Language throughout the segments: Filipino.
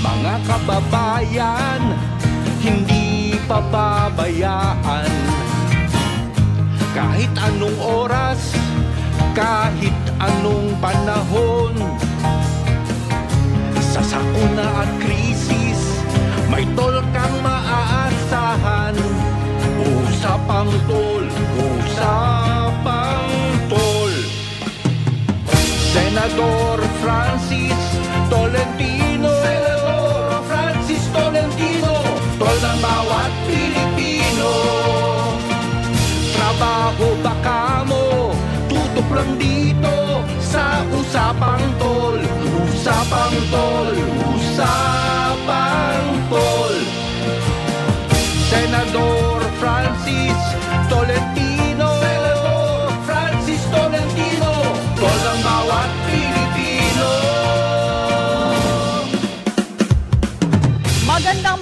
Mga kababayan, hindi pababayaan. Kahit anong oras, kahit anong panahon, sa sakuna at krisis, may tol kang maaasahan. Usapang tol, usapang tol. Senador Francis Tolentino, Senador Francis Tolentino, tol ng bawat Pilipino. Trabaho baka mo, tutok lang dito sa Usapang Tol. Usapang Tol, Usapang Tol. Senador Francis Tolentino, Senador Francis Tolentino, tol ng bawat Pilipino.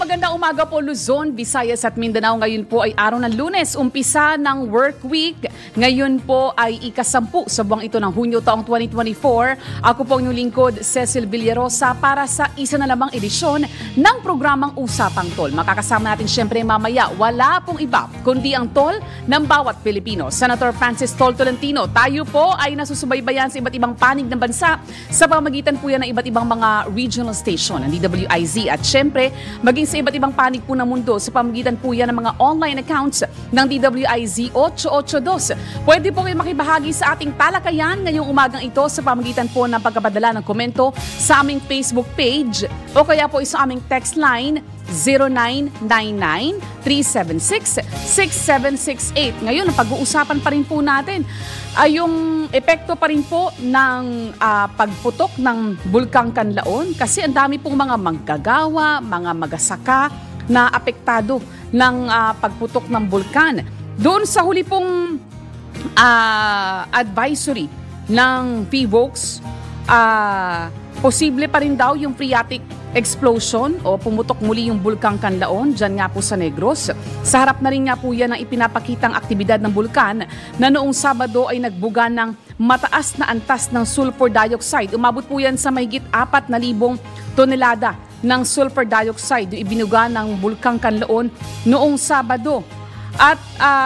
Magandang umaga po Luzon, Visayas at Mindanao. Ngayon po ay araw ng Lunes, umpisa ng work week. Ngayon po ay ika-10 sa buwang ito ng Hunyo taong 2024. Ako po ang inyong lingkod, Cecil Villarosa, para sa isa na lamang edisyon ng programang Usapang Tol. Makakasama natin syempre mamaya, wala pong iba kundi ang tol ng bawat Pilipino. Senator Francis Tol Tolentino, tayo po ay nasusubaybayan sa iba't ibang panig ng bansa sa pamamagitan po yan ng iba't ibang mga regional station ng DWIZ at syempre maging sa iba't ibang panig po ng mundo sa pamamagitan po yan ng mga online accounts ng DWIZ 882. Pwede po kayo makibahagi sa ating talakayan ngayong umagang ito sa pamamagitan po ng pagkapadala ng komento sa aming Facebook page o kaya po sa aming text line 0999-376-6768. Ngayon, ang pag-uusapan pa rin po natin ay yung epekto pa rin po ng pagputok ng Bulkang Kanlaon kasi ang dami pong mga manggagawa, mga magasaka na apektado ng pagputok ng bulkan. Doon sa huli pong advisory ng PVOX, posible pa rin daw yung phreatic explosion o pumutok muli yung Bulkang Kanlaon dyan nga po sa Negros. Sa harap na rin nga po yan ang ipinapakitang aktibidad ng bulkan na noong Sabado ay nagbuga ng mataas na antas ng sulfur dioxide. Umabot po yan sa mahigit 4,000 tonelada ng sulfur dioxide yung ibinuga ng Bulkang Kanlaon noong Sabado. At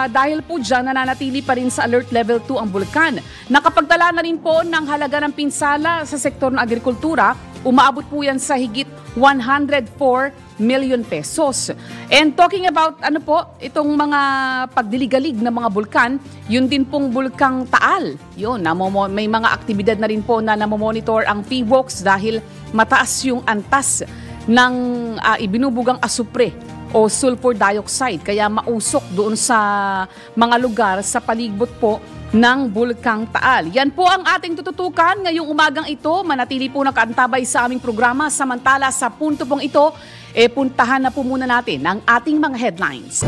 dahil po dyan, nananatili pa rin sa alert level 2 ang bulkan. Nakapagtala na rin po ng halaga ng pinsala sa sektor ng agrikultura. Umaabot po yan sa higit 104 million pesos. And talking about itong mga pagdiligalig ng mga bulkan, yun din pong Bulkang Taal. Yun, may mga aktibidad na rin po na namomonitor ang PVOX dahil mataas yung antas ng ibinubugang asupre o sulfur dioxide. Kaya mausok doon sa mga lugar sa palibot po ng Bulkang Taal. Yan po ang ating tututukan ngayong umagang ito. Manatili po nakaantabay sa aming programa. Samantala sa punto pong ito, puntahan na po muna natin ang ating mga headlines.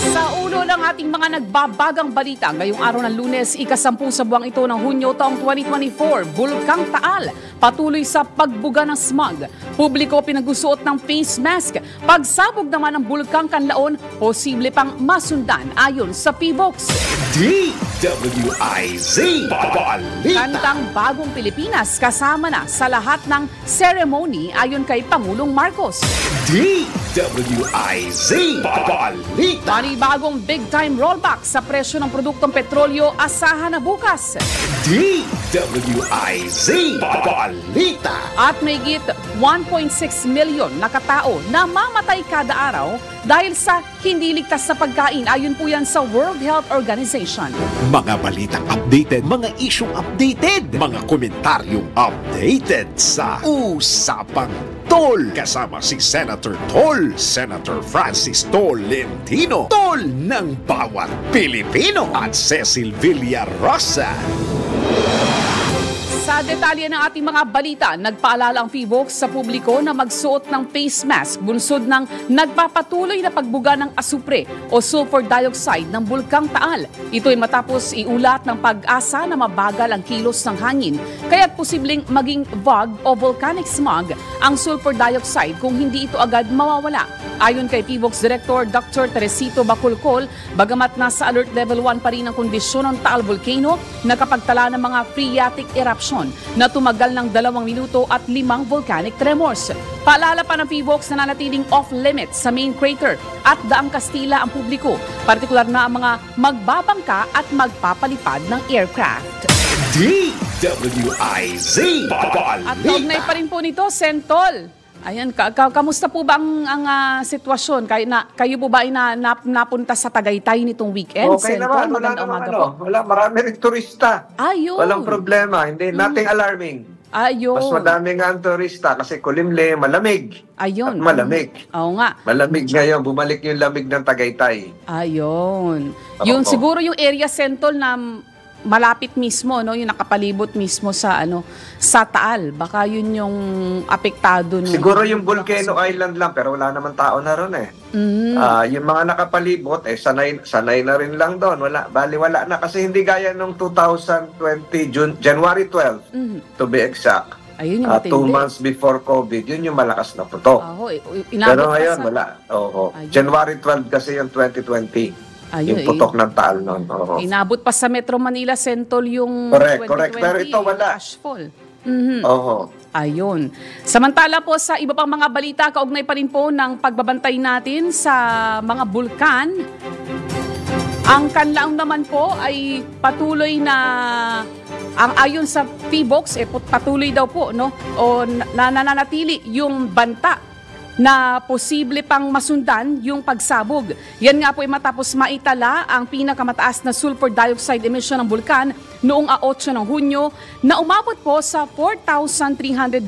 Sa ulo ng ating mga nagbabagang balita ngayong araw ng Lunes, ika-10 sa buwang ito ng Hunyo taong 2024, Bulkang Taal patuloy sa pagbuga ng smog. Publiko pinagsusuot ng face mask. Pagsabog naman ng Bulkang Kanlaon, posible pang masundan ayon sa PVOX. DWIZ Balita. Kantang Bagong Pilipinas kasama na sa lahat ng ceremony ayon kay Pangulong Marcos. DWIZ Balita. Panibagong big-time rollback sa presyo ng produktong petrolyo asahan na bukas. DWIZ Balita. At may git 1.6 million na katao na mamatay kada araw dahil sa hindi ligtas na pagkain ayon po yan sa World Health Organization. Mga balitang updated, mga isyong updated, mga komentaryong updated sa Usapang Tol. Kasama si Senator Tol, Senator Francis Tolentino, Tol ng bawat Pilipino, at Cecil Villarosa. Sa detalye ng ating mga balita, nagpaalala ang PVOX sa publiko na magsuot ng face mask bunsod ng nagpapatuloy na pagbuga ng asupre o sulfur dioxide ng Bulkang Taal. Ito ay matapos iulat ng Pag-asa na mabagal ang kilos ng hangin, kaya't posibleng maging vague o volcanic smog ang sulfur dioxide kung hindi ito agad mawawala. Ayon kay PVOX Director Dr. Teresito Bacolcol, bagamat nasa alert level 1 pa rin ang kondisyon ng Taal Volcano, nakapagtala ng mga phreatic eruption erupsyon na tumagal ng 2 minuto at 5 volcanic tremors. Paalala pa ng PHIVOLCS na nanatiling off-limits sa main crater at Daang Kastila ang publiko, partikular na ang mga magbabangka at magpapalipad ng aircraft. DWIZ At kaugnay pa rin po nito, Sentol. Ayan, kamusta po ba ang sitwasyon? Kayo po ba ay napunta sa Tagaytay nitong weekend? Okay Sentol, naman, wala magandang naman umaga po. Wala, marami rin turista. Ayun. Walang problema, hindi, nothing alarming. Ayun. Mas madami nga ang turista kasi kulimlim, malamig. Ayun. At malamig. Oo nga. Malamig ngayon, bumalik yung lamig ng Tagaytay. Ayun. Oo. Yung siguro yung area, Sentol, na malapit mismo, no, yung nakapalibot mismo sa sa Taal, baka yun yung apektado nung Siguro yung Volcano Island lang, pero wala naman tao na ron eh. Yung mga nakapalibot, sanay na rin lang doon. Wala na kasi hindi gaya nung 2020, January 12, to be exact. Ayun yung 2 months before COVID, yun yung malakas na putok. Pero ngayon, wala. January 12 kasi yung 2020. Yung putok ng Taal noon. Inabot pa sa Metro Manila, Sentol, yung Correct. Pero ito wala. Ashfall. Ayun. Samantala po sa iba pang mga balita, kaugnay pa rin po ng pagbabantay natin sa mga bulkan. Ang kanlaang naman po ay patuloy na, ayon sa PHIVOLCS, patuloy daw po, no? O nananatili yung banta na posible pang masundan yung pagsabog. Yan nga po ay matapos maitala ang pinakamataas na sulfur dioxide emission ng bulkan noong 8 ng Hunyo na umabot po sa 4,397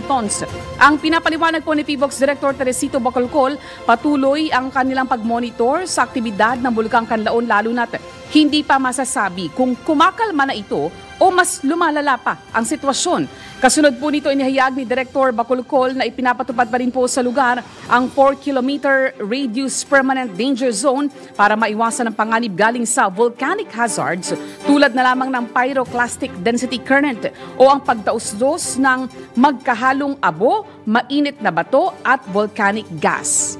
tons. Ang pinapaliwanag po ni PHIVOLCS Director Teresito Bacolcol, patuloy ang kanilang pagmonitor sa aktibidad ng Bulkang Kanlaon, lalo na't hindi pa masasabi kung kumakalma na ito o mas lumalala pa ang sitwasyon. Kasunod po nito, inihayag ni Director Bacolcol na ipinapatupad pa rin po sa lugar ang 4-kilometer radius permanent danger zone para maiwasan ang panganib galing sa volcanic hazards tulad na lamang ng pyroclastic density current o ang pagdausdos ng magkahalong abo, mainit na bato at volcanic gas.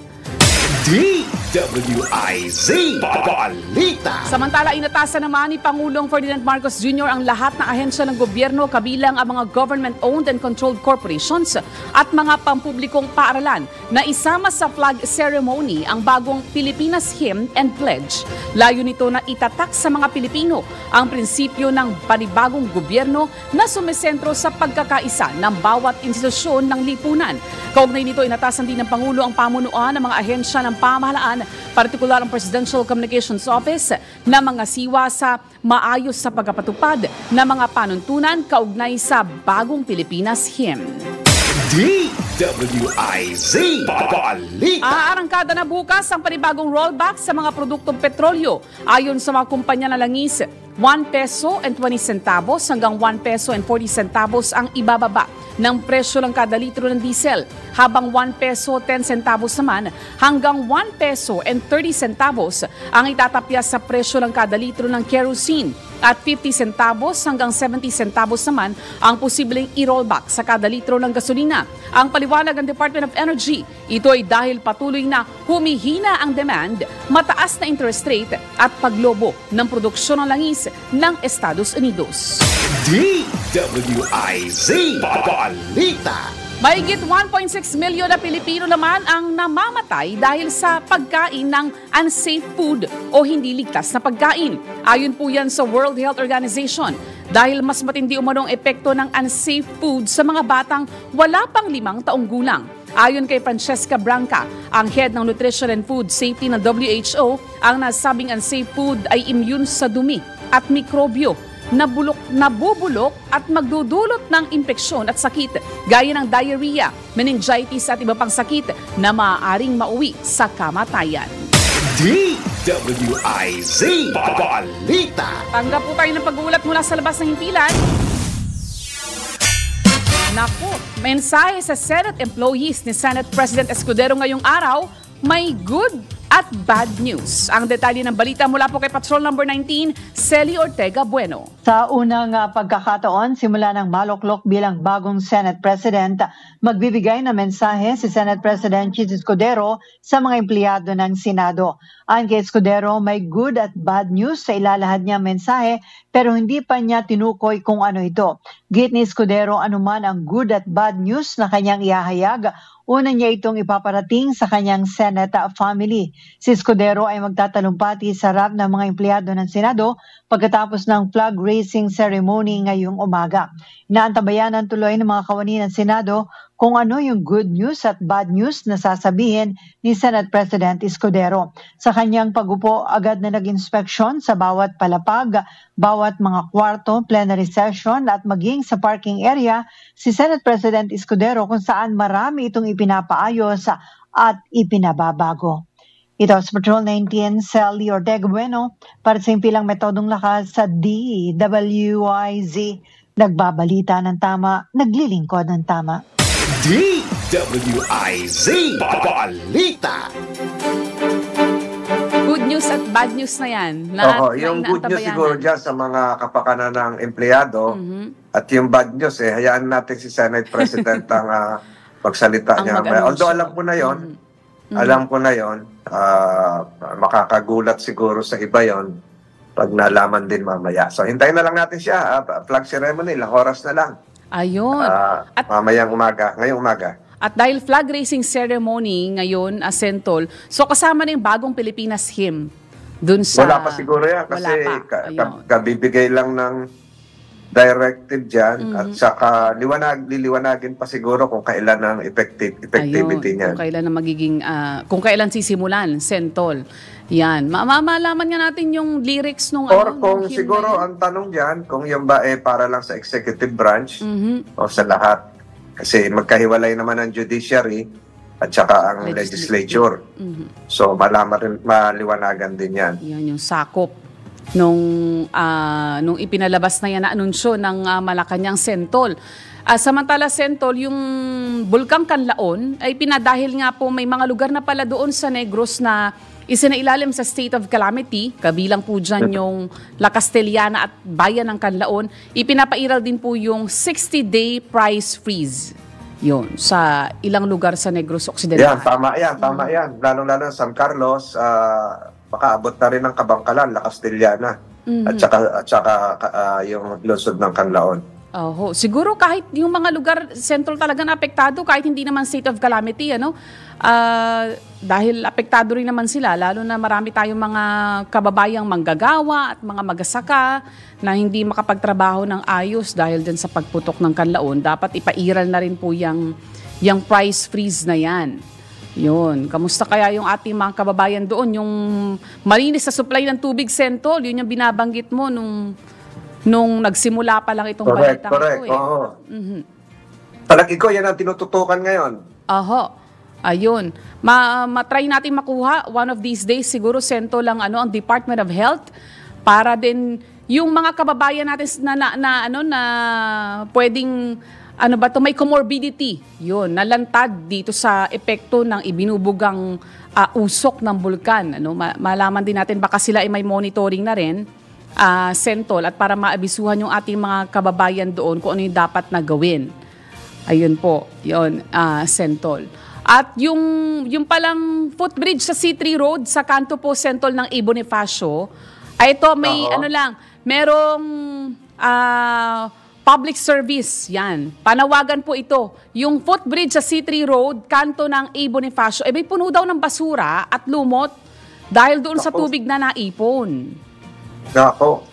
DWIZ Balita. Samantala, inatasan naman ni Pangulong Ferdinand Marcos Jr. ang lahat ng ahensya ng gobyerno kabilang ang mga government-owned and controlled corporations at mga pampublikong paaralan na isama sa flag ceremony ang bagong Pilipinas Hymn and Pledge. Layo nito na itatak sa mga Pilipino ang prinsipyo ng panibagong gobyerno na sumisentro sa pagkakaisa ng bawat institusyon ng lipunan. Kaugnay nito, inatasan din ng Pangulo ang pamunuan ng mga ahensya ng pamahalaan, partikular ang Presidential Communications Office, na mga siwa sa maayos sa pagkapatupad ng mga panuntunan kaugnay sa bagong Pilipinas Hymn. DWIZ Balita. Aarangkada na bukas ang panibagong rollback sa mga produktong petrolyo. Ayon sa mga kumpanya na langis, 1 peso and 20 centavos hanggang 1 peso and 40 centavos ang ibababa ng presyo ng kada litro ng diesel, habang 1 peso 10 centavos naman hanggang 1 peso and 30 centavos ang itatapya sa presyo ng kada litro ng kerosene, at 50 centavos hanggang 70 centavos naman ang posibleng i-rollback sa kada litro ng gasolina. Ang paliwanag ng Department of Energy, ito ay dahil patuloy na humihina ang demand, mataas na interest rate at paglobo ng produksyon ng langis ng Estados Unidos. DWIZ Balita. Mahigit 1.6 milyon na Pilipino naman ang namamatay dahil sa pagkain ng unsafe food o hindi ligtas na pagkain. Ayon po yan sa World Health Organization. Dahil mas matindi umanong epekto ng unsafe food sa mga batang wala pang 5 taong gulang. Ayon kay Francesca Branca, ang head ng Nutrition and Food Safety ng WHO, ang nasabing unsafe food ay immune sa dumi at mikrobyo, nabubulok at magdudulot ng impeksyon at sakit gaya ng diarrhea, meningitis at iba pang sakit na maaaring mauwi sa kamatayan. DWIZ Balita. Tanggap po tayo ng pag-uulat mula sa labas ng himpilan. Naku, mensahe sa Senate employees ni Senate President Escudero ngayong araw, may good at bad news. Ang detalye ng balita mula po kay Patrol number 19, Celi Ortega Bueno. Sa unang pagkakataon, simula ng maluklok bilang bagong Senate President, magbibigay ng mensahe si Senate President Chis Escudero sa mga empleyado ng Senado. Ayon kay Escudero, may good at bad news sa ilalahad niyang mensahe pero hindi pa niya tinukoy kung ano ito. Git ni Escudero, anuman ang good at bad news na kanyang ihahayag, una niya itong ipaparating sa kanyang Senate family. Si Escudero ay magtatalumpati sa harap ng mga empleyado ng Senado pagkatapos ng flag raising ceremony ngayong umaga. Inaantabayanan tuloy ng mga kawani ng Senado kung ano yung good news at bad news na sasabihin ni Senate President Escudero. Sa kanyang pagupo, agad na nag-inspeksyon sa bawat palapag, bawat mga kwarto, plenary session at maging sa parking area si Senate President Escudero kung saan marami itong ipinapaayos at ipinababago. Ito sa Patrol 19, Celi Ortega Bueno para sa impilang metodong lakas sa DWIZ. Nagbabalita ng tama, naglilingkod ng tama. DWIZ Balita. Good news at bad news na yan. Lahat Oo, na yung good news inaantabayanan. siguro dyan sa mga kapakanan ng empleyado at yung bad news, hayaan natin si Senate President ang magsalita Ang niya. mag-anunsyo. Although alam ko na yon, makakagulat siguro sa iba yon pag nalaman din mamaya. So hintayin na lang natin siya, flag ceremony, ilang oras na lang. Ayun. Ngayong umaga. At dahil flag raising ceremony ngayon, Sentol, so kasama na yung bagong Pilipinas hymn dun sa... Wala pa siguro yan kasi Wala pa. Ayun. kabibigay lang ng directive dyan at saka liliwanagin pa siguro kung kailan ang effectivity niyan. Kung kailan na magiging, kung kailan sisimulan, Sentol. Yan. Malaman nga natin yung lyrics nung Kung nung hymn siguro na yun. ang tanong dyan, kung yung ba para lang sa executive branch o sa lahat. Kasi magkahiwalay naman ang judiciary at saka ang legislature. So maliwanagan din yan. Yan yung sakop nung ipinalabas na yan na anunsyo ng Malacanang Sentol. Samantala Sentol, yung Bulkang Kanlaon ay pinadahil nga po may mga lugar na pala doon sa Negros na isinailalim sa state of calamity, kabilang po dyan yung La Castellana at Bayan ng Kanlaon. Ipinapairal din po yung 60-day price freeze. Yun, sa ilang lugar sa Negros Occidental. Tama yan. Lalo-lalo San Carlos, makaabot na rin ng Kabangkalan, La Castellana, at saka yung lungsod ng Kanlaon. Siguro kahit yung mga lugar central talaga na apektado, kahit hindi naman state of calamity, dahil apektado rin naman sila, lalo na marami tayong mga kababayang manggagawa at mga magasaka na hindi makapagtrabaho ng ayos dahil din sa pagputok ng kanlaon. Dapat ipairal na rin po yung price freeze na yan. Yun. Kamusta kaya yung ating mga kababayan doon? Yung malinis sa supply ng tubig, Sentol, yun yung binabanggit mo nung nagsimula pa lang itong balita Correct. ito. Oo. Palagi ko, yan ang tinututukan ngayon. Ayun. Matry natin makuha one of these days siguro Sento lang ang Department of Health para din yung mga kababayan natin na pwedeng may comorbidity. Yun, nalantad dito sa epekto ng ibinubugang usok ng bulkan. Malaman din natin baka sila ay may monitoring na rin. Sentol at para maabisuhan yung ating mga kababayan doon kung ano yung dapat na gawin. Ayun po, yun, Sentol. At yung palang footbridge sa C3 Road sa kanto po, Sentol ng A. Bonifacio, ay ito may merong public service, yan. Panawagan po ito. Yung footbridge sa C3 Road, kanto ng A. Bonifacio, ay may puno daw ng basura at lumot dahil doon sa tubig na naipon.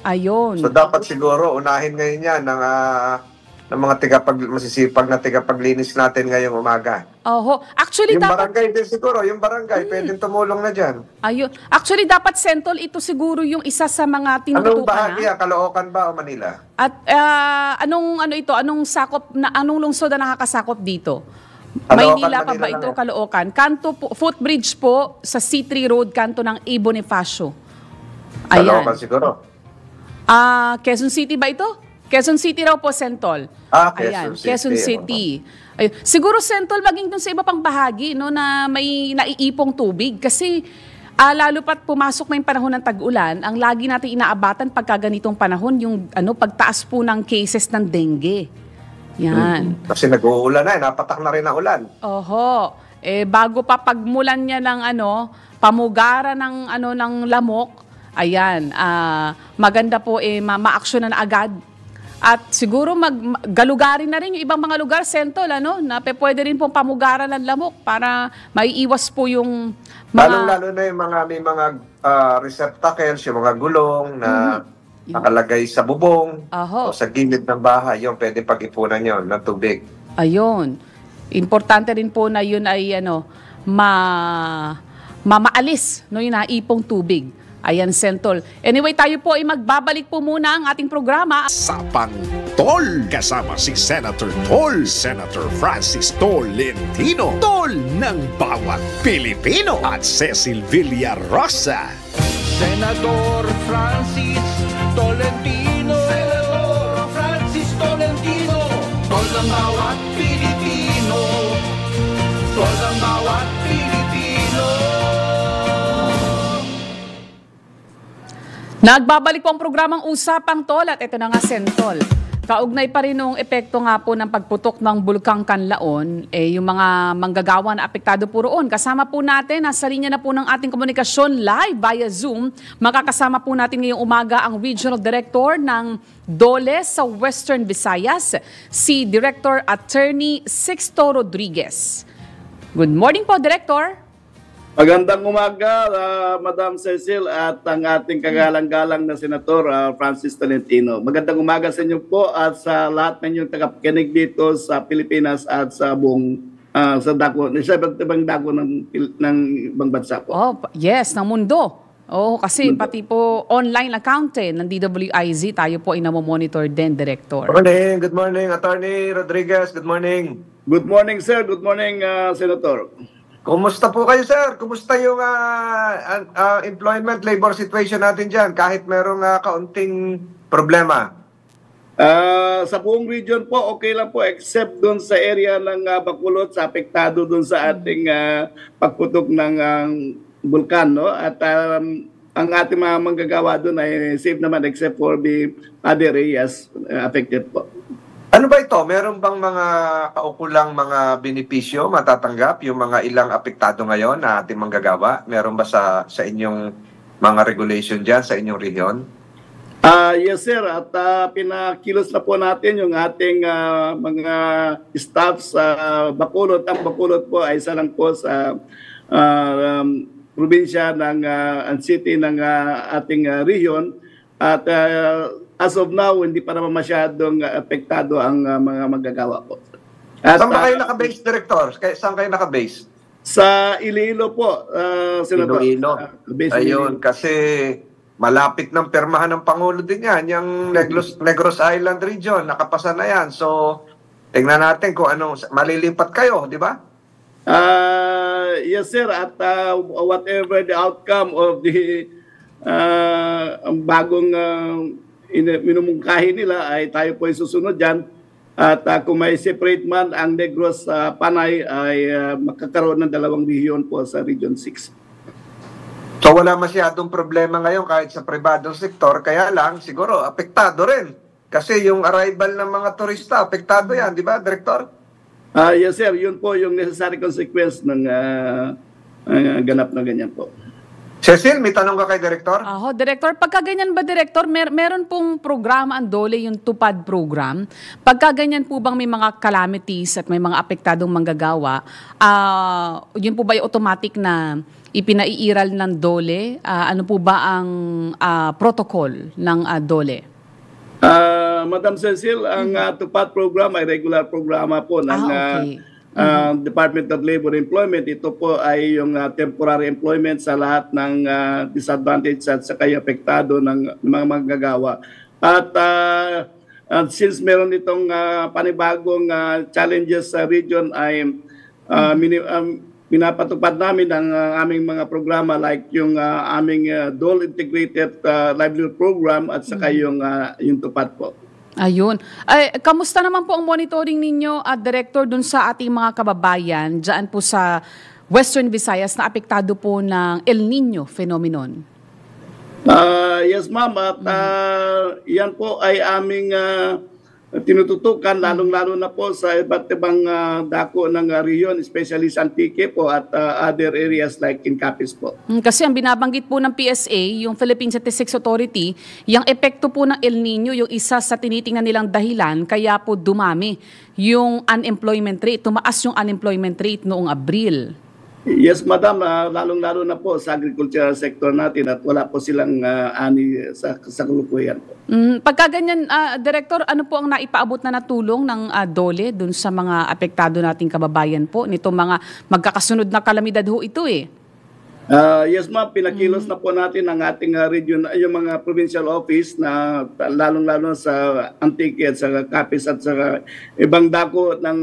Ayun. So dapat siguro unahin ngayon yan ng mga masisipag na tigapaglinis natin ngayong umaga. Actually yung dapat barangay din siguro, pwedeng tumulong na dyan. Ayun. Actually dapat Sentol ito siguro yung isa sa mga Anong tinututukan bahagi? Caloocan ba o Manila? At anong sakop na anong lungsod na nakakasakop dito? Caloocan, Maynila pa ba Manila ito, lang. Caloocan? Kanto po, footbridge po sa C3 Road, kanto ng A. Bonifacio. Caloocan siguro. Quezon City ba ito? Quezon City raw po, Sentol. Quezon City. Quezon City. Ayun. Siguro, Sentol, maging dun sa iba pang bahagi na may naiipong tubig kasi Lalo pat pumasok na yung panahon ng tag-ulan, ang lagi natin inaabatan pagka ganitong panahon, yung pagtaas po ng cases ng dengue. Yan. Kasi nag-uulan na, napatak na rin ang ulan. Oho. Bago pa pagmulan niya ng pamugara ng ng lamok, ayan, maganda po ma-aksyonan na agad. At siguro galugarin na rin yung ibang mga lugar, Sentol, na pwede rin pong pamugaran ng lamok para maiiwas po yung mga... Lalong-lalo na yung may mga receptacles, yung mga gulong na nakalagay sa bubong o sa gilid ng bahay, yung pwede pag-ipunan yon ng tubig. Ayun. Importante rin po na yun ay mamaalis yung naipong tubig. Ayan, Sentol. Anyway, tayo po ay magbabalik po muna ang ating programa. Usapang Tol, kasama si Senator Tol, Senator Francis Tolentino, Tol ng bawat Pilipino, at Cecil Villarosa. Senador Francis Tolentino, Senador Francis Tolentino, tol ng bawat Pilipino, tol ng bawat Pilipino. Nagbabalik po ang programang Usapang Tol at ito na nga, Sentol. Kaugnay pa rin ng epekto nga po ng pagputok ng Bulkang Kanlaon, yung mga manggagawa na apektado po roon. Kasama po natin, nasa linya na po ng ating komunikasyon live via Zoom. Makakasama po natin ngayong umaga ang Regional Director ng DOLE sa Western Visayas, si Director Attorney Sixto Rodriguez. Good morning po, Director. Magandang umaga, Madam Cecil at ang ating kagalang-galang na Senator Francis Tolentino. Magandang umaga sa inyo po at sa lahat ng inyong tagapakinig dito sa Pilipinas at sa buong sa ibang dako ng ibang bansa po. Oh, yes, ng mundo. Kasi pati po online account ng DWIZ, tayo po ay namomonitor din, Director. Good morning, Attorney Rodriguez. Good morning. Good morning, sir. Good morning, Senator. Kumusta po kayo, sir? Kumusta yung employment labor situation natin dyan kahit merong kaunting problema? Sa buong region po, okay lang po except doon sa area ng Bacolod, sa apektado doon sa ating pagputok ng bulkan. No? At ang ating mga manggagawa doon ay safe naman except for the other areas affected po. Ano ba ito? Meron bang mga kaukulang mga benepisyo matatanggap yung mga ilang apektado ngayon na ating manggagawa? Meron ba sa inyong mga regulation dyan sa inyong region? Yes, sir. At pinakilos na po natin yung ating mga staff sa Bacolod. Ang Bacolod po ay isa lang po sa probinsya ng city ng ating region. At as of now, hindi pa naman masyadong apektado ang mga manggagawa po. Saan ba kayo naka-base, Director? Saan kayo naka-base? Sa Iloilo po, Senator. Iloilo. Ayun, kasi malapit ng pirmahan ng Pangulo din yan, yung Negros Island region, nakapasa na yan. So, tingnan natin kung ano, malilipat kayo, di ba? Yes, sir. At whatever the outcome of the bagong minumungkahi nila ay tayo po ay susunod dyan. At kung may separate man ang Negros Panay ay makakaroon ng 2 rehiyon po sa Region 6. So wala masyadong problema ngayon kahit sa pribadong sektor, kaya lang siguro apektado rin. Kasi yung arrival ng mga turista, apektado yan, di ba, Director? Yes, sir. Yun po yung necessary consequence ng ganap na ganyan po. Cecil, may tanong ka kay Director? Director, pagka ganyan ba, Director, meron pong programa ang DOLE, yung TUPAD program. Pagka ganyan po bang may mga calamities at may mga apektadong manggagawa, yun po ba yung automatic na ipinaiiral ng DOLE? Ano po ba ang protocol ng DOLE? Madam Cecil, ang TUPAD program ay regular programa po ng Department of Labor and Employment. Ito po ay yung temporary employment sa lahat ng disadvantaged at sakay apektado ng mga manggagawa. At since meron itong panibagong challenges sa region ay pinapatupad namin ang aming mga programa like yung aming DOLE Integrated Livelihood Program at saka yung TUPAD po. Ayun. Kamusta naman po ang monitoring ninyo at Director dun sa ating mga kababayan dyan po sa Western Visayas na apektado po ng El Nino phenomenon? Yes, ma'am. At yan po ay aming tinututukan, lalong-lalo na po sa iba't ibang dako ng rehiyon, especially sa Antique po at other areas like in Capiz po. Kasi ang binabanggit po ng PSA, yung Philippine Statistics Authority, yung epekto po ng El Nino, yung isa sa tinitingnan nilang dahilan, kaya po dumami yung unemployment rate, tumaas yung unemployment rate noong Abril. Yes, madam, lalong-lalo na po sa agricultural sector natin at wala po silang ani sa kalukuyan po. Pagka ganyan, Director, ano po ang naipaabot na natulong ng DOLE dun sa mga apektado nating kababayan po? Nito mga magkakasunod na kalamidad ho ito eh. Yes, ma'am, pinakilos na po natin ang ating region, yung mga provincial office na lalong-lalo sa Antique at sa Capiz at sa ibang dako ng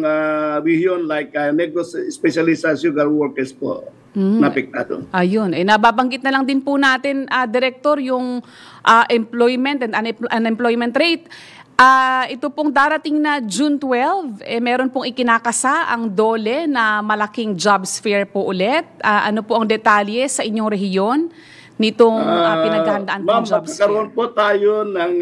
region like Negros, especially sa sugar workers po napektado. Ayun, nababanggit na lang din po natin, Director, yung employment and unemployment rate. Ito pong darating na June 12, meron pong ikinakasa ang DOLE na malaking jobs fair po ulit. Ano po ang detalye sa inyong rehiyon nitong pinaghahandaan pong jobs fair? Magkakaroon po tayo ng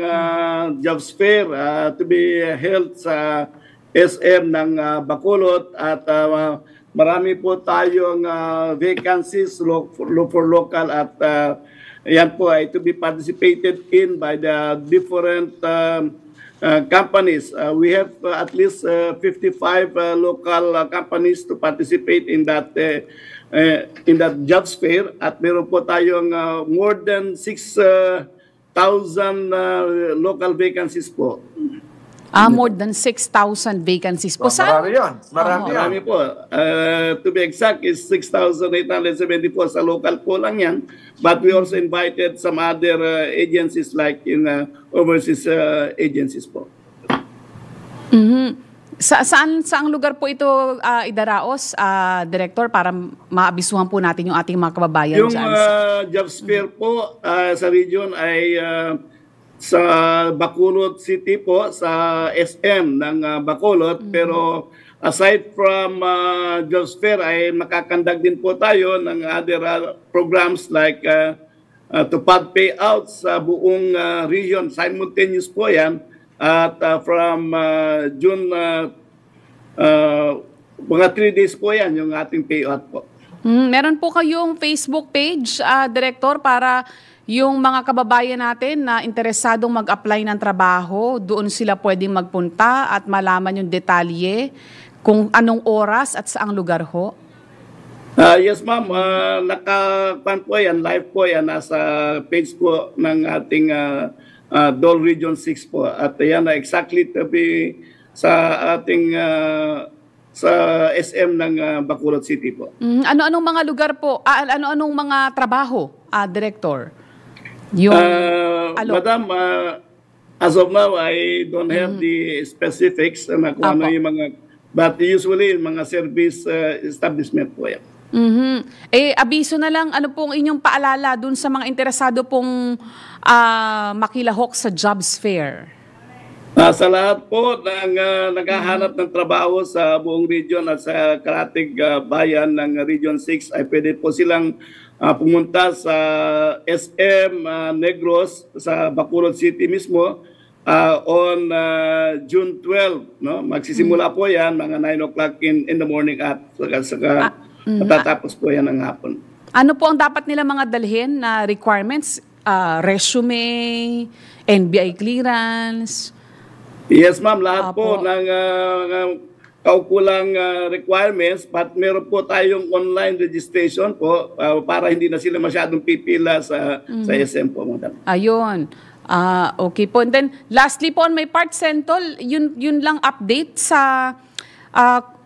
jobs fair to be held sa SM ng Bacolod at marami po tayong vacancies for local at yan po ay to be participated in by the different companies. We have at least 55 local companies to participate in that jobs fair at meron po tayong more than 6,000 local vacancies po. More than 6,000 vacancies po. Marami yun. Marami po. To be exact is 6,874 sa local po lang yan. But we also invited some other agencies like in overseas agencies po. Saang lugar po ito idaraos, Director, para maabisuhan po natin yung ating mga kababayan yung dyan? Jobs fair po sa region ay sa Bacolod City po, sa SM ng Bacolod. Pero aside from jobs fair ay makakandag din po tayo ng other programs like tupad payouts sa buong region. Simultaneous po yan. At from June, mga 3 days po yan yung ating payout po. Meron po kayong Facebook page, Director, para yung mga kababayan natin na interesadong mag-apply ng trabaho, doon sila pwedeng magpunta at malaman yung detalye kung anong oras at saang lugar ho? Yes, ma'am. Nakapan po yan, live po yan, nasa page po ng ating DOL Region 6 po. At yan na exactly to be sa ating sa SM ng Bacolod City po. Ano-anong mga lugar po? Ano-anong mga trabaho, Director? Yung Madam, as of now, I don't have the specifics na kung ano yung mga, but usually mga service establishment po yan. Abiso na lang, ano pong inyong paalala dun sa mga interesado pong makilahok sa jobs fair? Sa lahat po ng naghahanap ng trabaho sa buong region at sa karatig bayan ng Region 6 ay pwede po silang pumunta sa SM Negros sa Bacolod City mismo on June 12. No? Magsisimula po yan mga 9 o'clock in the morning at saka matatapos po yan ng hapon. Ano po ang dapat nila mga dalhin na requirements? Resume, NBI clearance? Yes, ma'am. Lahat po ng kaukulang requirements, but meron po tayong online registration po para hindi na sila masyadong pipila sa SM po, madam. Ayun. Okay po. And then, lastly po on my part, Sentol, yun lang update sa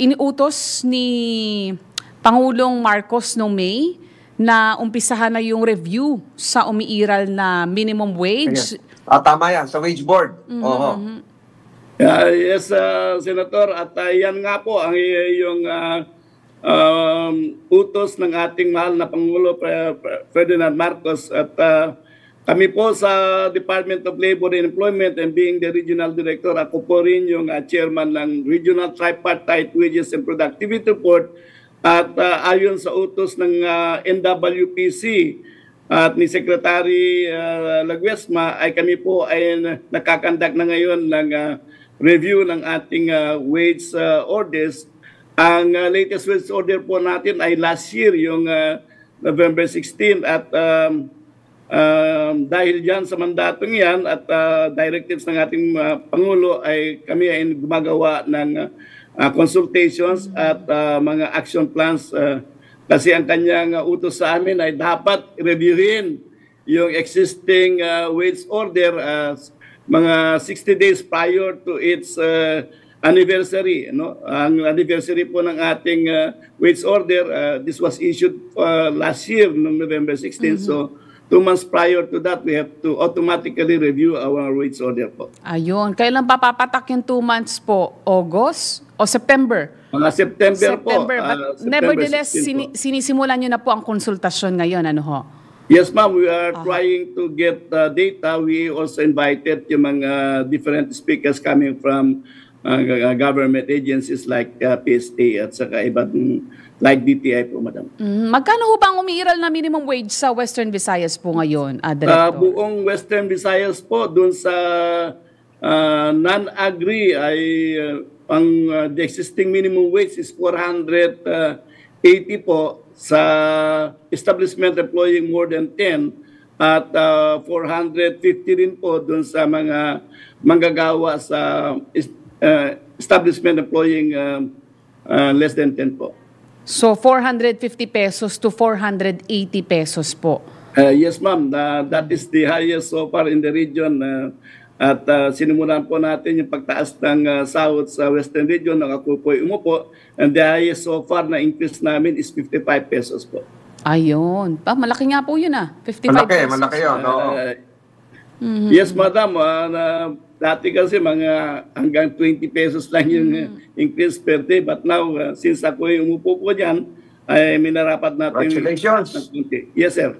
iniutos ni Pangulong Marcos noong May na umpisahan na yung review sa umiiral na minimum wage. Tama yan, sa wage board. Yes, Senator. At yan nga po ang yung utos ng ating mahal na Pangulo Ferdinand Marcos. At kami po sa Department of Labor and Employment and being the Regional Director, ako po rin yung chairman ng Regional Tripartite Wages and Productivity Report. At ayon sa utos ng NWPC at ni Secretary Laguesma, ay kami po ay nakakandak na ngayon ng review ng ating wage orders. Ang latest wage order po natin ay last year, yung November 16, at dahil dyan sa mandatong yan at directives ng ating Pangulo, ay kami ay gumagawa ng consultations at mga action plans kasi ang kanyang utos sa amin ay dapat reviewin yung existing wage order mga 60 days prior to its anniversary. No? Ang anniversary po ng ating wage order, this was issued last year, November 16. So 2 months prior to that, we have to automatically review our wage order po. Ayun. Kailan pa papatak yung 2 months po? August o September? Mga September po. But nevertheless, sinisimulan nyo na po ang konsultasyon ngayon. Ano ho? Yes, ma'am. We are trying to get data. We also invited yung mga different speakers coming from government agencies like PSA at saka ibang like DTI po, madam. Magkano ho ba ang umiiral na minimum wage sa Western Visayas po ngayon, Director? Buong Western Visayas po, dun sa non-agri ay the existing minimum wage is 480 po sa establishment employing more than 10 at 450 rin po dun sa mga manggagawa sa establishment employing less than 10 po. So 450 pesos to 480 pesos po. Yes, ma'am. That is the highest so far in the region. At sinimulan po natin yung pagtaas ng sahod sa Western Region. Ako po ay umupo. And the highest so far na increase namin is 55 pesos po. Ayun. Malaki nga po yun 55 pesos. Malaki yun. Yes, madam. Dati kasi mga hanggang 20 pesos lang yung increase per day. But now, since ako ay umupo po dyan, ay minarapat natin. Congratulations. Yes, sir.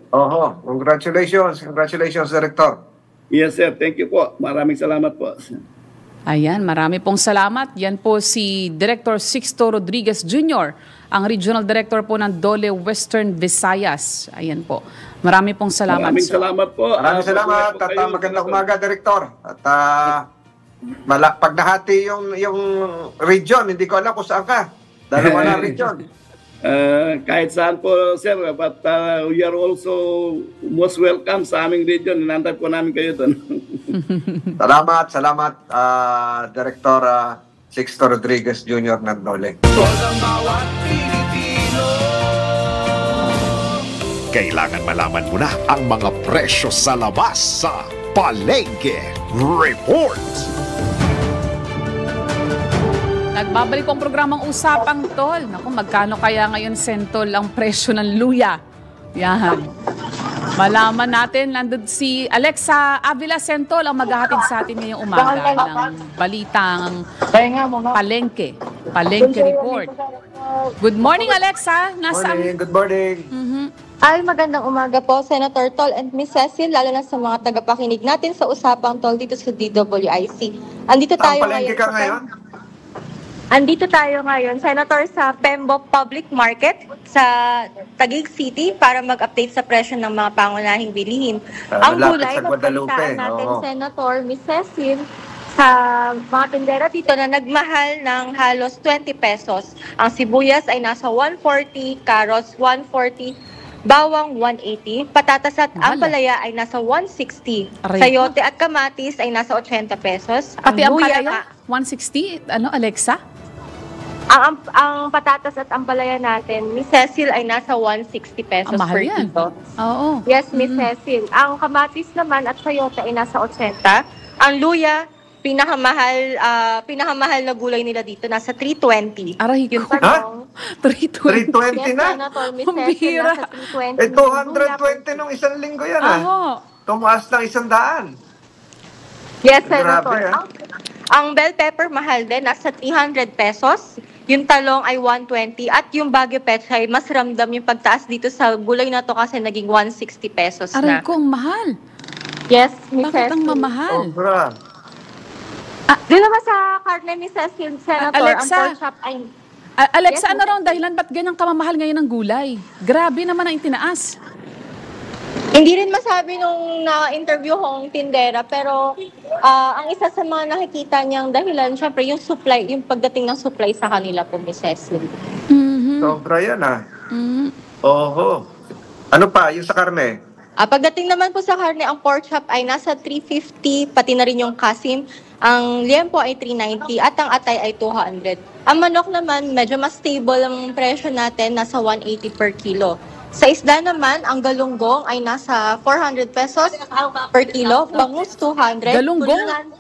Congratulations. Congratulations, Director. Yes, sir. Thank you po. Maraming salamat po. Ayan, marami pong salamat. Yan po si Director Sixto Rodriguez Jr., ang Regional Director po ng Dole Western Visayas. Ayan po. Marami pong salamat. Maraming salamat po. Maraming salamat at magandang umaga, Director. At pag nahati yung region, hindi ko alam kung saan ka. Dalawa na region. Kahit saan po, sir, but we are also most welcome sa aming region. Inantay po namin kayo doon. Salamat, Director Sixto Rodriguez Jr. ng Dole. Kailangan malaman mo na ang mga presyo sa labas sa Palengke Report. Nagbabalik ang programang Usapang Tol. Naku, magkano kaya ngayon sentol ang presyo ng luya? Yan. Malaman natin, nandun si Alexa Avila Sentol ang maghahatid sa atin ngayong umaga ng balitang Palengke. Palengke Report. Good morning, Alexa. Good morning. Ay, magandang umaga po, Senator Tol and Miss Cecil, lalo na sa mga tagapakinig natin sa Usapang Tol dito sa DWIC. Andito tayo ngayon, Senator, sa Pembok Public Market sa Taguig City para mag-update sa presyo ng mga pangunahing bilihin. Ang gulay na pagkaitaan natin, Senator, Miss Cecil, sa mga tindera dito na nagmahal ng halos 20 pesos. Ang sibuyas ay nasa 140, carrots 140, bawang 180, patatas at ampalaya ay nasa 160. Sayote at kamatis ay nasa 80 pesos. Pati ampalaya, 160? Ano, Alexa? Ang patatas at ampalaya natin, Miss Cecil, ay nasa 160 pesos per kilo. Oo. Yes, Miss Cecil. Ang kamatis naman at sayote ay nasa 80. Ang luya, pinakamahal na gulay nila dito, nasa 320. Aray ko. Yung tanong, 320 na? Senator, Miss Cecil, nasa 320. 220 nung isang linggo yan Tumaas ng 100. Yes, Senator. Ang bell pepper mahal din, nasa 300 pesos. Yung talong ay 120 at yung Baguio Pechay, mas ramdam yung pagtaas dito sa gulay na to kasi naging 160 pesos na. Aray ko, mahal. Yes, Miss Cecil. Bakit ang mamahal? Di naman sa karne, Miss Cecil, Senator, Alexa, ang pork chop ay... Alexa, Yes, ano raw ang dahilan ba't ganyang kamamahal ngayon ng gulay? Grabe naman ang itinaas. Hindi rin masabi nung na-interview kong tindera, pero ang isa sa mga nakikita niyang dahilan, syempre yung supply, yung pagdating ng supply sa kanila po, Miss Cecil. Sobra yan Oho. Ano pa, yung sa karne? Pagdating naman po sa karne, ang pork chop ay nasa 350, pati na rin yung kasim. Ang liempo ay 390 at ang atay ay 200. Ang manok naman, medyo mas stable ang presyo natin, nasa 180 per kilo. Sa isda naman, ang galunggong ay nasa 400 pesos per kilo, bangus 200, Galunggong? tulingan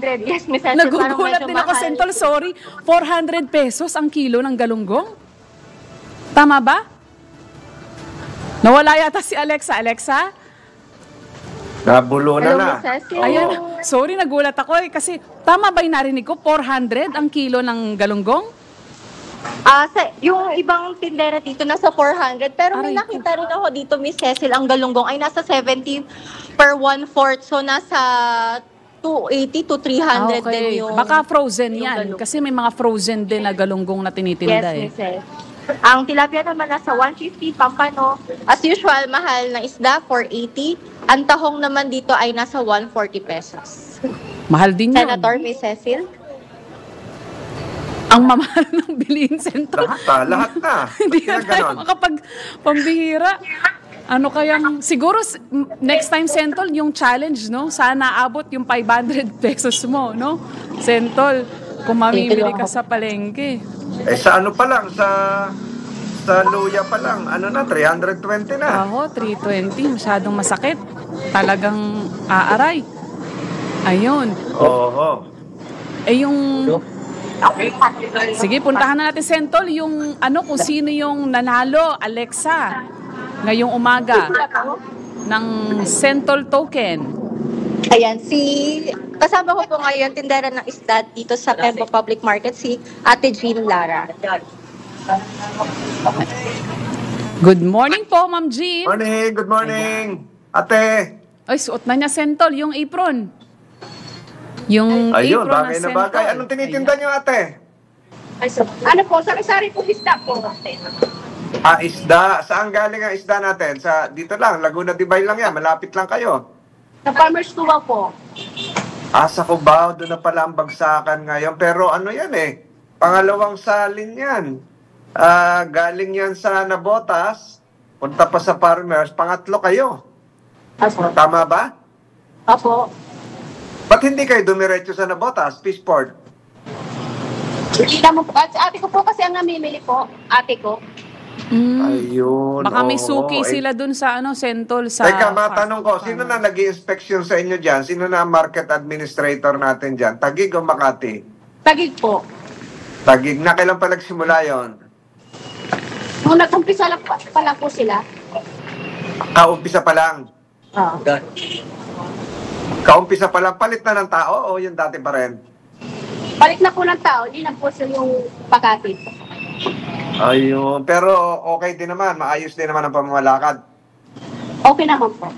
300. Yes, Miss Cecil, parang Nagugulat medyo din ako, mahal. Sentol, sorry. 400 pesos ang kilo ng galunggong? Tama ba? Nawala yata si Alexa. Alexa? Nabulo na Hello, na. Miss Cecil. Ayan, sorry, nagulat ako kasi tama ba yung narinig ko? 400 ang kilo ng galunggong? Yung ibang tindera dito nasa 400, pero may Aray ko. nakita rin ako dito, Miss Cecil, ang galunggong ay nasa 70 per 1/4. So nasa 280 to 300 din yung... Baka frozen yung yan. galunggong. Kasi may mga frozen din na galunggong na tinitinda Yes, Miss eh. Cecil. Ang tilapia naman nasa 150, pampano. As usual, mahal na isda, 480. Ang tahong naman dito ay nasa 140 pesos. Mahal din yun. Senator, Miss Cecil? Ang mamahal ng bilihin, Sentol. Lahat na. Hindi Ba't na kaya tayo ganon? makapagpambihira. Ano kayang, siguro next time, Sentol, yung challenge, no? Sana abot yung 500 pesos mo, no? Sentol, kung mamimili ka sa palengke. Sa ano pa lang, sa luya pa lang, ano na, 320 na. Ako, 320, masyadong masakit. Talagang aaray. Ayun. Oho. Yung... Sige, puntahan na natin, Sentol, yung ano, kung sino yung nanalo, Alexa, ngayong umaga ng Sentol token. Ayan, kasama ko po ngayon, tindera ng isda dito sa Pembo Public Market, si Ate Jean Lara. Good morning po, Ma'am Jean. Morning, good morning. Ate. Ay, suot na niya, Sentol, yung apron. Yung Ayun, apron bagay ng na bagay. Sentol. Anong tinitinda niyo, ate? Ano po, sari-sari po isda po. Isda. Saan galing ang isda natin? Dito lang, Laguna de Bay lang yan. Malapit lang kayo. Sa Farmer's Tuwa po. Sa Cubao, doon na pala ang bagsakan ngayon. Pero ano yan pangalawang salin yan. Galing yan sa Nabotas, punta pa sa Farmers, pangatlo kayo. Apo. Tama ba? Apo. Ba't hindi kayo dumiretso sa Nabotas, Peaceport? Hindi naman po. Ate ko po kasi ang namimili po. Ate ko. Ayun. Baka may oo. suki sila dun sa Sentol sa... Teka, matanong ko, sino na nag-i-inspection sa inyo dyan? Sino na ang market administrator natin dyan? Taguig o Makati? Tagig po. Taguig. Na kailan pa nagsimula yon? Nung nag-umpisa lang pa lang po sila. Kaumpisa pa lang. Kaumpisa pa lang. Palit na ng tao o yung dati pa rin? Balik na po ng tao. Hindi na po sila yung pagkatid. Ayun. Pero okay din naman. Maayos din naman ang pamamalakad. Okay naman po.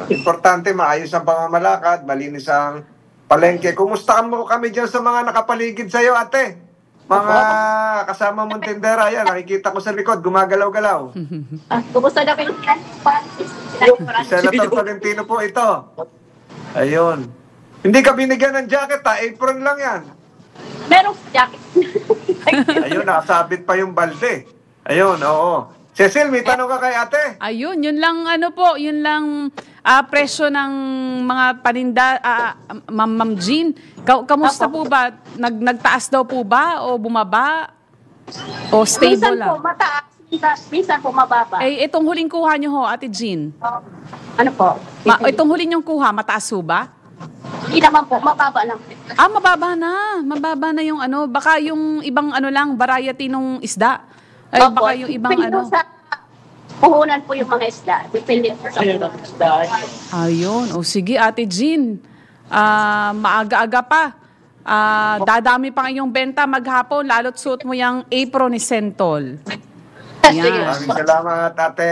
Importante, maayos ang pamamalakad, malinis ang palengke. Kumustahan mo kami dyan sa mga nakapaligid sa'yo, ate? Mga kasama mong tindera, yan. Nakikita ko sa likod, gumagalaw-galaw. Kumusta na kayo? Si Senator Tolentino po ito. Ayun. Hindi ka binigyan ng jacket, apron lang yan. Merong jacket. Ayun, nakasabit pa yung balde. Ayun, oo. Cecil, may tanong ka kay ate? Ayun, yun lang yun lang presyo ng mga paninda, Ma'am Jean. Kamusta po ba? Nagtaas daw po ba o bumaba? O stable Minsan lang? po mataas. Minsan po mababa. Itong huling kuha nyo ho, Ate Jean. Ano po? Itong huling yung kuha, mataas ho ba? Hindi naman po. Mababa lang. Mababa na. Mababa na yung baka yung ibang lang, variety nung isda. Ay, Opo. baka yung ibang Depende sa puhunan po yung mga isda. Depende po sa isda. Ayun. O sige, Ate Jean. Maaga-aga pa. Dadami pa ngayong benta maghapon, lalo't suot mo yung apron ni Sentol. Sige. Maraming salamat, ate.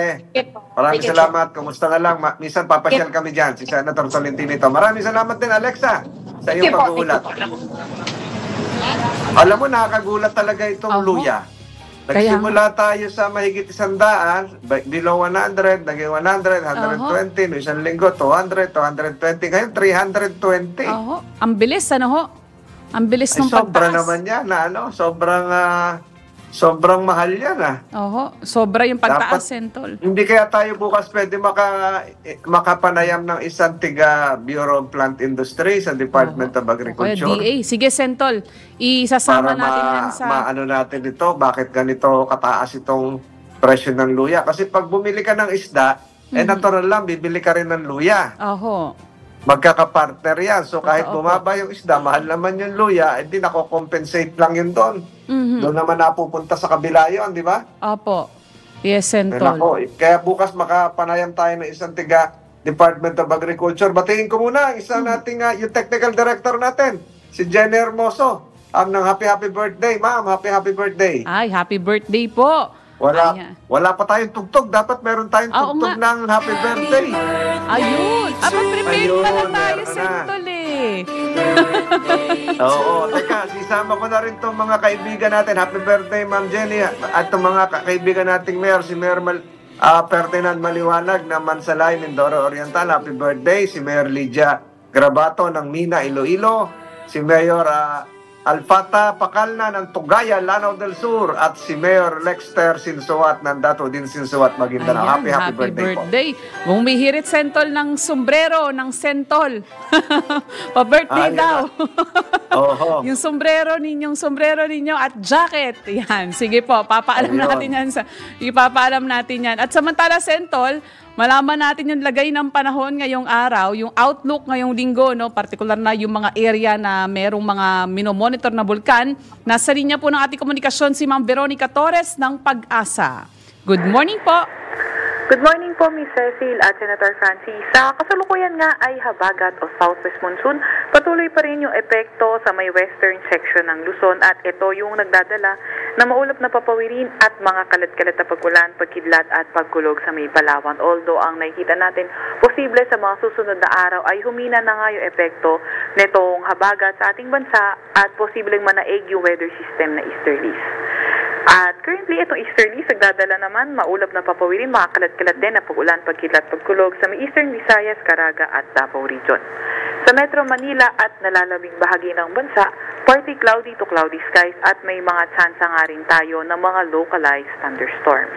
Maraming salamat. Kumusta na lang? Minsan papasyal kami dyan, si Senator Tolentino ito. Maraming salamat din, Alexa, sa iyong pag-uulat. Alam mo, nakakagulat talaga itong luya. Nagsimula tayo sa mahigit 100, below 100, naging 100, 120, no, isang linggo, 200, 220, ngayon 320. Ang bilis, ano ho? Ang bilis ng pagtaas. Sobra naman yan, sobrang mahal yan, sobra yung pagtaas, Sentol. Hindi kaya tayo bukas pwede makapanayam ng isang tiga Bureau of Plant Industry sa Department of Agriculture. DA. Sige, Sentol. Isasama natin yan sa... maano natin ito, bakit ganito kataas itong presyo ng luya. Kasi pag bumili ka ng isda, natural lang, bibili ka rin ng luya. Magkakapartner yan. So kahit bumaba yung isda, mahal naman yung luya, hindi nako-compensate lang yun doon. Doon naman napupunta sa kabila yun, di ba? Opo. Yes, Sentol. Kaya bukas makapanayam tayo ng isang tiga Department of Agriculture. Batiin ko muna ang isang nating yung technical director natin, si Jenny Hermoso. Ng happy birthday, ma'am. Happy birthday. Ay, happy birthday po. Wala pa tayong tugtog. Dapat meron tayong tugtog ng happy birthday. Ayun. Mag-prepare pala tayo, Sentol Oo. Teka, isama ko na rin itong mga kaibigan natin. Happy birthday, Ma'am Jenny. At itong mga kaibigan nating mayor, si Mayor Ferdinand Maliwanag ng Mansalay, Mindoro Oriental. Happy birthday. Si Mayor Lydia Grabato ng Mina, Iloilo. Si Mayor Alfata Pacalna ng Tugaya, Lanao del Sur, at si Mayor Lexter Sinsuat ng Dato din Sinsuat, Maguindanao. Happy birthday po. Bumihirit, Sentol, ng sombrero ng Sentol. Pa-birthday daw. Yung sombrero ninyo at jacket. Yan. Sige po, ipapaalam natin yan. At samantala, Sentol, malaman natin yung lagay ng panahon ngayong araw, yung outlook ngayong linggo, no? Partikular na yung mga area na merong mga minomonitor na bulkan. Nasa linya po ng ating komunikasyon si Ma'am Veronica Torres ng Pag-asa. Good morning po. Good morning po, Ms. Cecil at Senator Francis. Sa kasalukuyan nga ay habagat o southwest monsoon. Patuloy pa rin yung epekto sa may western section ng Luzon at ito yung nagdadala na maulap na papawirin at mga kalat-kalat na pagulan, pagkidlat at pagkulog sa may Palawan. Although ang nakikita natin, posible sa mga susunod na araw ay humina na nga yung epekto nitong habagat sa ating bansa at posibleng manaig yung weather system na easterlies. At currently, itong easterlies, nagdadala naman maulap na papawirin, mga kalat-kalat din na pag-ulan, pagkidlat, pagkulog sa may eastern Visayas, Caraga at Davao Region. Sa Metro Manila at nalalabing bahagi ng bansa, partly cloudy to cloudy skies at may mga tsansa nga rin tayo ng mga localized thunderstorms.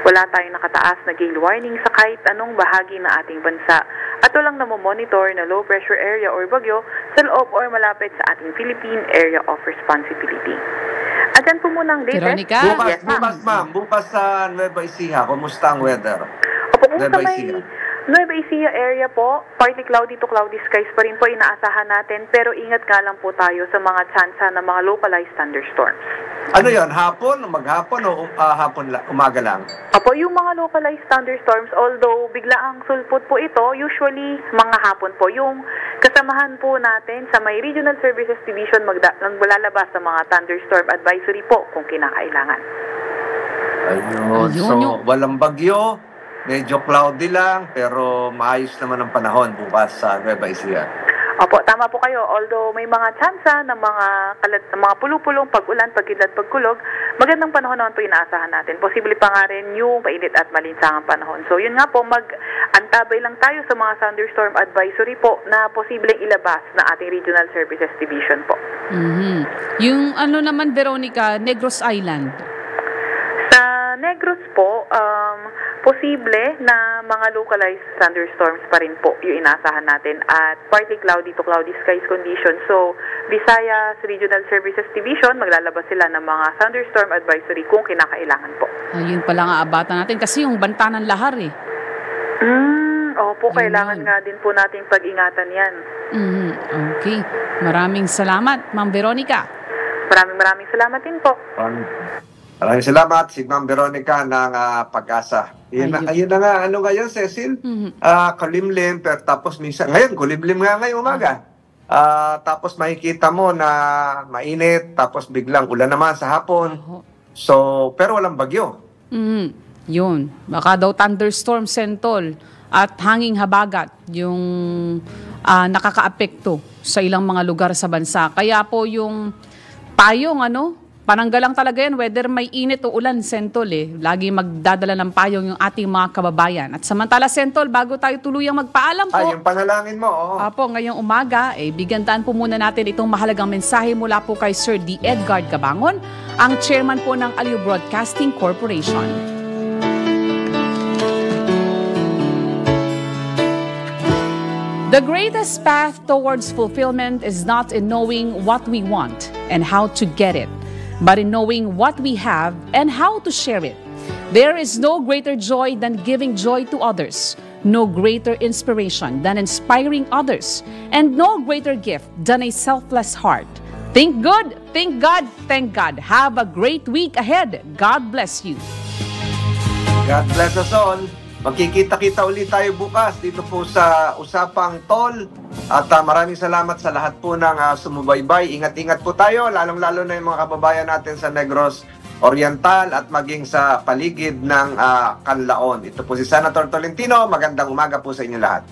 Wala tayong nakataas na gale warning sa kahit anong bahagi ng ating bansa at walang namomonitor na low pressure area or bagyo sa loob or malapit sa ating Philippine Area of Responsibility. At yan po muna ang latest. Bukas sa Nueva Ecija, kumusta ang weather? Kung sa may Nueva Ecija area po, partly cloudy to cloudy skies pa rin po inaasahan natin, pero ingat nga lang po tayo sa mga tsansa ng mga localized thunderstorms. Ano yan? Hapon? Maghapon o umaga lang? Yung mga localized thunderstorms, although biglaang sulpot po ito, usually mga hapon po. Yung kasamahan po natin sa may Regional Services Division maglalabas sa mga thunderstorm advisory po kung kinakailangan. Ayun. So, walang bagyo. Medyo cloudy lang, pero maayos naman ang panahon bukas sa Nueva Ecija. Tama po kayo. Although may mga tsansa ng mga pulupulong pag-ulan, pagkidlat, pagkulog, magandang panahon naman po inaasahan natin. Posible pa nga rin yung painit at malinsangang panahon. So yun nga po, mag-antabay lang tayo sa mga thunderstorm advisory po na posibleng ilabas na ating Regional Services Division po. Yung naman, Veronica, Negros Island. Sa Negros po, posible na mga localized thunderstorms pa rin po yung inaasahan natin at partly cloudy to cloudy skies conditions. So, Visayas Regional Services Division, maglalabas sila ng mga thunderstorm advisory kung kinakailangan po. Yun pala nga abatan natin kasi yung banta ng lahar Kailangan nga din po nating pag-ingatan yan. Okay. Maraming salamat, Ma'am Veronica. Maraming salamat din po. Maraming salamat si Ma'am Veronica ng Pag-asa. Ayun na nga, ngayon, Cecil? Kulimlim, pero tapos minsan, ngayon, kulimlim nga ngayong umaga. Tapos makikita mo na mainit, tapos biglang ulan naman sa hapon. So, pero walang bagyo. Yun. Baka daw thunderstorm, Sentol, at hanging habagat yung nakakaapekto sa ilang mga lugar sa bansa. Kaya po yung Payong, pananggalang talaga yan, whether may init o ulan, Sentol Lagi magdadala ng payong yung ating mga kababayan. At samantala, Sentol, bago tayo tuluyang magpaalam po. Yung panalangin mo, Apo, ngayong umaga, bigandaan po muna natin itong mahalagang mensahe mula po kay Sir D. Edgard Cabangon, ang chairman po ng Aliw Broadcasting Corporation. The greatest path towards fulfillment is not in knowing what we want and how to get it, but in knowing what we have and how to share it. There is no greater joy than giving joy to others, no greater inspiration than inspiring others, and no greater gift than a selfless heart. Think good, think God, thank God. Have a great week ahead. God bless you. God bless us all. Magkikita-kita ulit tayo bukas dito po sa Usapang Tol. At maraming salamat sa lahat po ng sumubaybay. Ingat-ingat po tayo, lalong-lalo na yung mga kababayan natin sa Negros Oriental at maging sa paligid ng Canlaon. Ito po si Senator Tolentino. Magandang umaga po sa inyo lahat.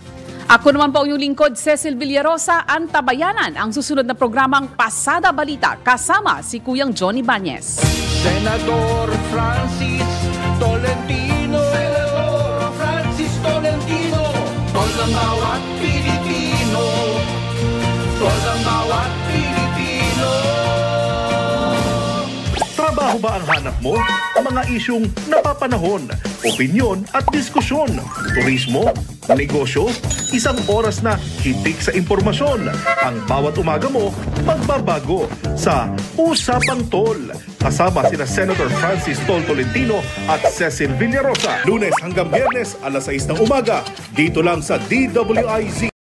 Ako naman po ang inyong lingkod, Cecil Villarosa, Antabayanan. Ang susunod na programang Pasada Balita kasama si Kuyang Johnny Bañez. Senator Francis Tolentino, Senator Francis Tolentino, tol ng bawat Pilipino, tol ng bawat Pilipino. Trabaho ba ang hanap mo? Mga isyung napapanahon, opinyon at diskusyon, turismo, negosyo, isang oras na hitik sa impormasyon. Ang bawat umaga mo, magbabago sa Usapang Tol. Kasama sina Senator Francis Tol Tolentino at Cecil Villarosa. Lunes hanggang Biyernes, alas 6 ng umaga, dito lang sa DWIZ.